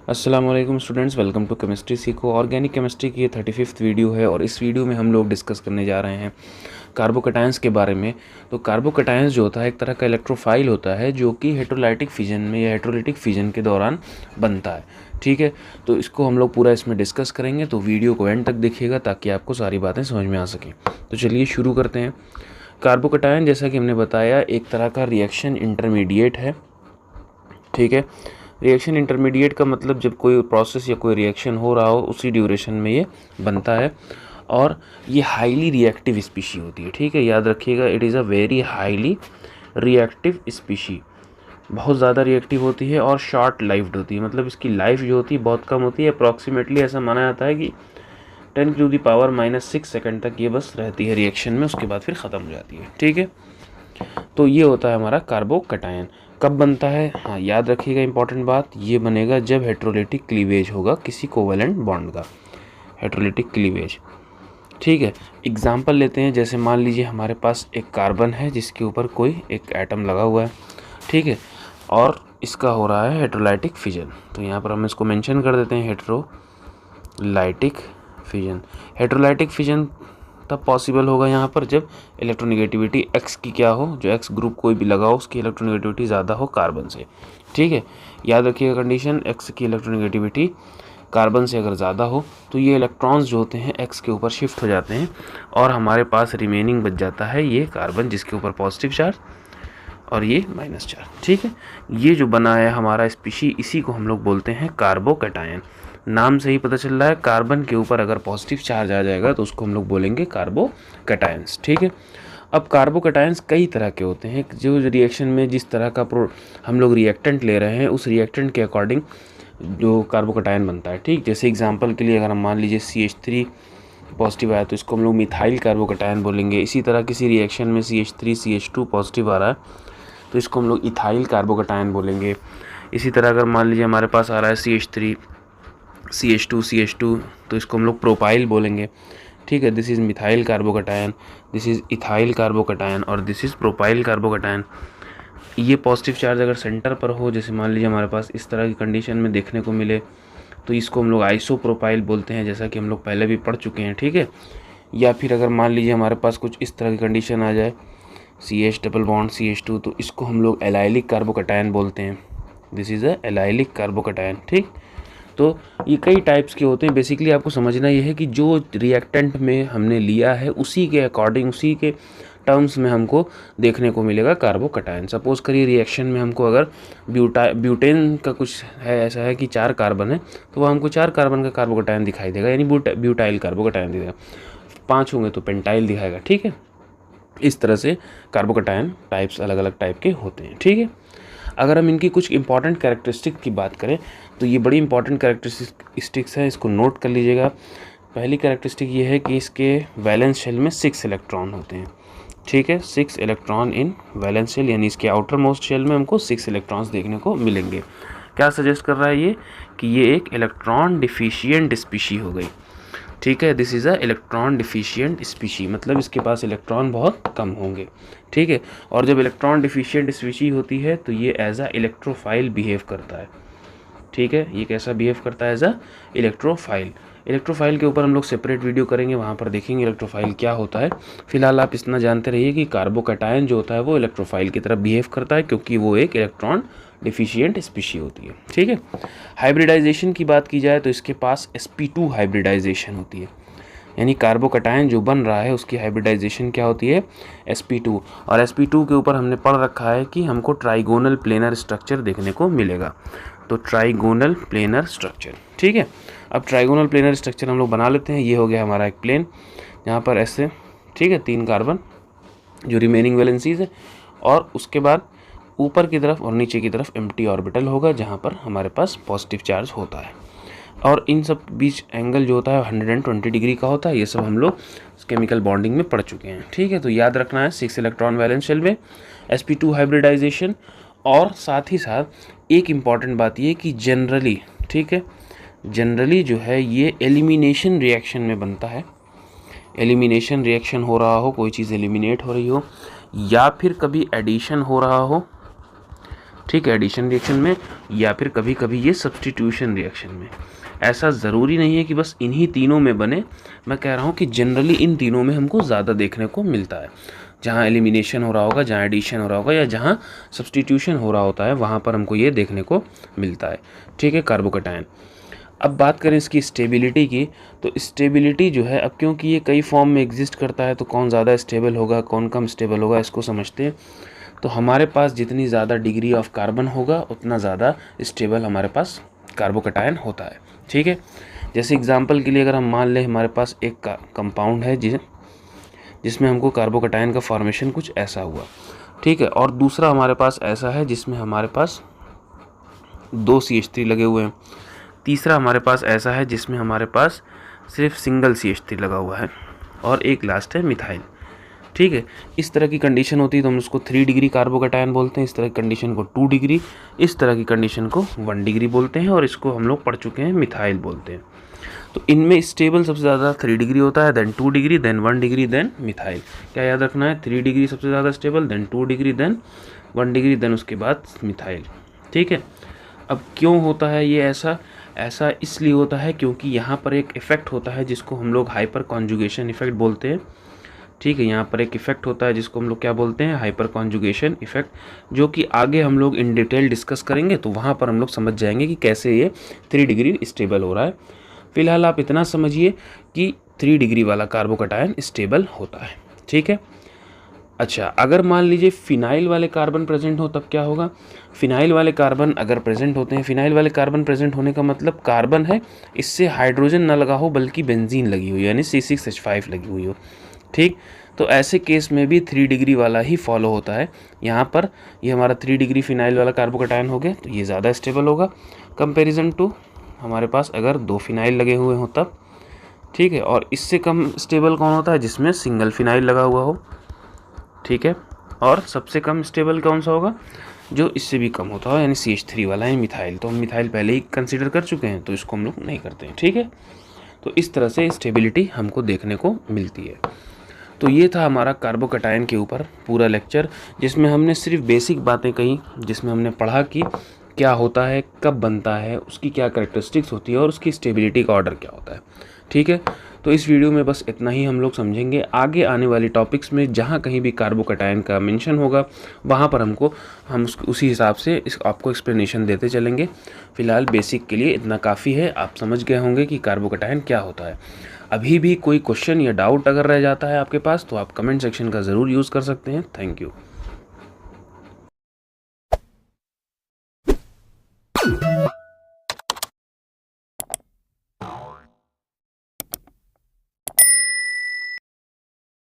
अस्सलाम वालेकुम students, welcome to chemistry सीखो। ऑर्गेनिक केमिस्ट्री की ये 35वीं वीडियो है और इस वीडियो में हम लोग डिस्कस करने जा रहे हैं कार्बोकटायंस के बारे में। तो कार्बोकटायंस जो होता है एक तरह का इलेक्ट्रोफाइल होता है जो कि हेटेरोलाइटिक फिजन में या हेटेरोलिटिक फिजन के दौरान बनता है। ठीक है, तो इसको हम लोग पूरा इसमें डिस्कस करेंगे, तो वीडियो को एंड तक देखिएगा ताकि आपको सारी बातें समझ में आ सकें। तो चलिए शुरू करते हैं। कार्बोकटायन जैसा कि हमने बताया एक तरह का रिएक्शन इंटरमीडिएट है। ठीक है, रिएक्शन इंटरमीडिएट का मतलब जब कोई प्रोसेस या कोई रिएक्शन हो रहा हो उसी ड्यूरेशन में ये बनता है और ये हाईली रिएक्टिव स्पीशी होती है। ठीक है, याद रखिएगा, it is a very highly reactive species. बहुत ज़्यादा रिएक्टिव होती है और शॉर्ट लाइफ्ड होती है, मतलब इसकी लाइफ जो होती है बहुत कम होती है। अप्रॉक्सीमेटली ऐसा माना जाता है कि 10⁻⁻⁶ सेकंड तक ये बस रहती है रिएक्शन में, उसके बाद फिर ख़त्म हो जाती है। ठीक है, तो ये होता है हमारा कार्बोकटायन। कब बनता है, हाँ याद रखिएगा इंपॉर्टेंट बात, ये बनेगा जब हेटेरोलिटिक क्लीवेज होगा किसी कोवेलेंट बॉन्ड का, हेटेरोलिटिक क्लीवेज। ठीक है, एग्जांपल लेते हैं, जैसे मान लीजिए हमारे पास एक कार्बन है जिसके ऊपर कोई एक एटम लगा हुआ है। ठीक है, और इसका हो रहा है हेटेरोलाइटिक फिजन, तो यहाँ पर हम इसको मेंशन कर देते हैं हेटेरोलाइटिक फिजन। हेटेरोलाइटिक फिजन तब पॉसिबल होगा यहाँ पर जब इलेक्ट्रोनेगेटिविटी एक्स की क्या हो, जो एक्स ग्रुप कोई भी लगा हो उसकी इलेक्ट्रोनेगेटिविटी ज़्यादा हो कार्बन से। ठीक है, याद रखिएगा कंडीशन, एक्स की इलेक्ट्रोनेगेटिविटी कार्बन से अगर ज़्यादा हो तो ये इलेक्ट्रॉन्स जो होते हैं एक्स के ऊपर शिफ्ट हो जाते हैं और हमारे पास रिमेनिंग बच जाता है ये कार्बन जिसके ऊपर पॉजिटिव चार्ज और ये माइनस चार्ज। ठीक है, ये जो बना है हमारा स्पीशी, इसी को हम लोग बोलते हैं कार्बोकटायन। नाम से ही पता चल रहा है कार्बन के ऊपर अगर पॉजिटिव चार्ज आ जाएगा तो उसको हम लोग बोलेंगे कार्बोकटायंस। ठीक है, अब कार्बोकटायंस कई तरह के होते हैं, जो रिएक्शन में जिस तरह का हम लोग रिएक्टेंट ले रहे हैं उस रिएक्टेंट के अकॉर्डिंग जो कार्बोकटायन बनता है। ठीक, जैसे एग्जांपल के लिए अगर हम मान लीजिए CH3 पॉजिटिव आया तो इसको हम लोग मिथाइल कार्बोकटायन बोलेंगे। इसी तरह किसी रिएक्शन में CH3 CH2 पॉजिटिव आ रहा है तो इसको हम लोग इथाइल कार्बोकटायन बोलेंगे। इसी तरह अगर मान लीजिए हमारे पास आ रहा है CH3 CH2 तो इसको हम लोग प्रोपाइल बोलेंगे। ठीक है, this is methyl carbocation, this is ethyl carbocation और दिस इज़ प्रोपाइल कार्बोकटायन। ये पॉजिटिव चार्ज अगर सेंटर पर हो, जैसे मान लीजिए हमारे पास इस तरह की कंडीशन में देखने को मिले तो इसको हम लोग आइसोप्रोपाइल बोलते हैं, जैसा कि हम लोग पहले भी पढ़ चुके हैं। ठीक है, या फिर अगर मान लीजिए हमारे पास कुछ इस तरह की कंडीशन आ जाए CH डबल बॉन्ड CH2 तो इसको हम लोग एलाइलिक कार्बोकटायन बोलते हैं। This is a allylic carbocation. ठीक, तो ये कई टाइप्स के होते हैं। बेसिकली आपको समझना ये है कि जो रिएक्टेंट में हमने लिया है उसी के अकॉर्डिंग, उसी के टर्म्स में हमको देखने को मिलेगा कार्बोकटायन। सपोज़ करिए रिएक्शन में हमको अगर ब्यूटेन का कुछ है, ऐसा है कि 4 कार्बन है तो वह हमको 4 कार्बन का कार्बोकटायन दिखाई देगा, यानी ब्यूटाइल कार्बोकटायन दिखेगा। 5 होंगे तो पेंटाइल दिखाएगा। ठीक है, इस तरह से कार्बोकटायन टाइप्स अलग अलग टाइप के होते हैं। ठीक है, अगर हम इनकी कुछ इंपॉर्टेंट कैरेक्टरिस्टिक की बात करें तो ये बड़ी इंपॉर्टेंट कैरेक्टरिस्टिक्स हैं, इसको नोट कर लीजिएगा। पहली कैरेक्टरिस्टिक ये है कि इसके वैलेंस शेल में 6 इलेक्ट्रॉन होते हैं। ठीक है, 6 इलेक्ट्रॉन इन वैलेंस शेल, यानी इसके आउटर मोस्ट शेल में हमको 6 इलेक्ट्रॉन्स देखने को मिलेंगे। क्या सजेस्ट कर रहा है ये कि ये एक इलेक्ट्रॉन डिफिशियंट स्पीशी हो गई। ठीक है, this is a electron deficient species, मतलब इसके पास इलेक्ट्रॉन बहुत कम होंगे। ठीक है, और जब इलेक्ट्रॉन डिफिशियंट स्पीशी होती है तो ये एज अ इलेक्ट्रोफाइल बिहेव करता है। ठीक है, ये कैसा बिहेव करता है, एज अ इलेक्ट्रोफाइल। इलेक्ट्रोफाइल के ऊपर हम लोग सेपरेट वीडियो करेंगे, वहाँ पर देखेंगे इलेक्ट्रोफाइल क्या होता है। फिलहाल आप इतना जानते रहिए कि कार्बोकटायन जो होता है वो इलेक्ट्रोफाइल की तरह बिहेव करता है क्योंकि वो एक इलेक्ट्रॉन डिफिशियंट स्पीशी होती है। ठीक है, हाइब्रिडाइजेशन की बात की जाए तो इसके पास sp2 हाइब्रिडाइजेशन होती है, यानी कार्बोकटायन जो बन रहा है उसकी हाइब्रिडाइजेशन क्या होती है, sp2। और sp2 के ऊपर हमने पढ़ रखा है कि हमको ट्राइगोनल प्लेनर स्ट्रक्चर देखने को मिलेगा, तो ट्राइगोनल प्लेनर स्ट्रक्चर। ठीक है, अब ट्राइगोनल प्लेनर स्ट्रक्चर हम लोग बना लेते हैं। ये हो गया हमारा एक प्लेन, यहाँ पर ऐसे, ठीक है, 3 कार्बन जो रिमेनिंग वैलेंसीज है, और उसके बाद ऊपर की तरफ और नीचे की तरफ एम्प्टी ऑर्बिटल होगा जहाँ पर हमारे पास पॉजिटिव चार्ज होता है, और इन सब बीच एंगल जो होता है 120 डिग्री का होता है। ये सब हम लोग केमिकल बॉन्डिंग में पढ़ चुके हैं। ठीक है, तो याद रखना है 6 इलेक्ट्रॉन वैलेंस शेल में sp2 हाइब्रिडाइजेशन, और साथ ही साथ एक इम्पॉर्टेंट बात ये कि जनरली, ठीक है, जनरली जो है ये एलिमिनेशन रिएक्शन में बनता है। एलिमिनेशन रिएक्शन हो रहा हो, कोई चीज़ एलिमिनेट हो रही हो, या फिर कभी एडिशन हो रहा हो, ठीक है, एडिशन रिएक्शन में या फिर कभी कभी ये सब्स्टिट्यूशन रिएक्शन में। ऐसा ज़रूरी नहीं है कि बस इन्हीं तीनों में बने, मैं कह रहा हूँ कि जनरली इन तीनों में हमको ज़्यादा देखने को मिलता है। जहाँ एलिमिनेशन हो रहा होगा, जहाँ एडिशन हो रहा होगा, या जहाँ सब्स्टिट्यूशन हो रहा होता है, वहाँ पर हमको ये देखने को मिलता है। ठीक है, कार्बोकैटायन। अब बात करें इसकी स्टेबिलिटी की, तो स्टेबिलिटी जो है, अब क्योंकि ये कई फॉर्म में एग्जिस्ट करता है, तो कौन ज़्यादा स्टेबल होगा, कौन कम स्टेबल होगा, इसको समझते हैं। तो हमारे पास जितनी ज़्यादा डिग्री ऑफ कार्बन होगा, उतना ज़्यादा स्टेबल हमारे पास कार्बोकैटायन होता है। ठीक है, जैसे एग्जांपल के लिए अगर हम मान लें हमारे पास एक कंपाउंड है जिसमें हमको कार्बोकैटायन का फॉर्मेशन कुछ ऐसा हुआ। ठीक है, और दूसरा हमारे पास ऐसा है जिसमें हमारे पास 2 CH3 लगे हुए हैं। तीसरा हमारे पास ऐसा है जिसमें हमारे पास सिर्फ सिंगल CH3 लगा हुआ है, और एक लास्ट है मिथाइल। ठीक है, इस तरह की कंडीशन होती है तो हम उसको 3 डिग्री कार्बोकैटायन बोलते हैं, इस तरह की कंडीशन को 2 डिग्री, इस तरह की कंडीशन को 1 डिग्री बोलते हैं, और इसको हम लोग पढ़ चुके हैं मिथाइल बोलते हैं। तो इनमें स्टेबल सबसे ज़्यादा 3 डिग्री होता है, then 2 degree, then 1 degree, then methyl. क्या याद रखना है, 3 डिग्री सबसे ज़्यादा stable, then 2 degree, then 1 degree, then उसके बाद मिथाइल। ठीक है, अब क्यों होता है ये ऐसा इसलिए होता है क्योंकि यहाँ पर एक इफ़ेक्ट होता है जिसको हम लोग हाइपर कॉन्जुगेशन इफ़ेक्ट बोलते हैं। ठीक है, यहाँ पर एक इफ़ेक्ट होता है जिसको हम लोग क्या बोलते हैं, हाइपर कॉन्जुगेशन इफ़ेक्ट, जो कि आगे हम लोग इन डिटेल डिस्कस करेंगे, तो वहाँ पर हम लोग समझ जाएंगे कि कैसे ये 3 डिग्री स्टेबल हो रहा है। फिलहाल आप इतना समझिए कि 3 डिग्री वाला कार्बोकैटायन स्टेबल होता है। ठीक है, अच्छा, अगर मान लीजिए फिनाइल वाले कार्बन प्रेजेंट हो तब क्या होगा। फिनाइल वाले कार्बन अगर प्रेजेंट होते हैं, फिनाइल वाले कार्बन प्रेजेंट होने का मतलब कार्बन है, इससे हाइड्रोजन ना लगा हो बल्कि बेंजीन लगी हुई, यानी C6H5 लगी हुई हो। ठीक, तो ऐसे केस में भी 3 डिग्री वाला ही फॉलो होता है। यहाँ पर ये हमारा 3 डिग्री फिनाइल वाला कार्बोकैटायन हो गया, तो ये ज़्यादा स्टेबल होगा कंपेरिजन टू हमारे पास अगर 2 फिनाइल लगे हुए हों तब। ठीक है, और इससे कम स्टेबल कौन होता है, जिसमें सिंगल फिनाइल लगा हुआ हो। ठीक है, और सबसे कम स्टेबल कौन सा होगा, जो इससे भी कम होता हो, यानी CH3 वाला है मिथाइल। तो हम मिथाइल पहले ही कंसीडर कर चुके हैं, तो इसको हम लोग नहीं करते हैं। ठीक है, तो इस तरह से स्टेबिलिटी हमको देखने को मिलती है। तो ये था हमारा कार्बोकैटायन के ऊपर पूरा लेक्चर, जिसमें हमने सिर्फ बेसिक बातें कही, जिसमें हमने पढ़ा कि क्या होता है, कब बनता है, उसकी क्या कैरेक्टरिस्टिक्स होती है, और उसकी स्टेबिलिटी का ऑर्डर क्या होता है। ठीक है, तो इस वीडियो में बस इतना ही हम लोग समझेंगे। आगे आने वाली टॉपिक्स में जहाँ कहीं भी कार्बोकैटायन का मेंशन होगा, वहाँ पर हम उसी हिसाब से आपको एक्सप्लेनेशन देते चलेंगे। फिलहाल बेसिक के लिए इतना काफ़ी है, आप समझ गए होंगे कि कार्बोकैटायन क्या होता है। अभी भी कोई क्वेश्चन या डाउट अगर रह जाता है आपके पास, तो आप कमेंट सेक्शन का ज़रूर यूज़ कर सकते हैं। Thank you.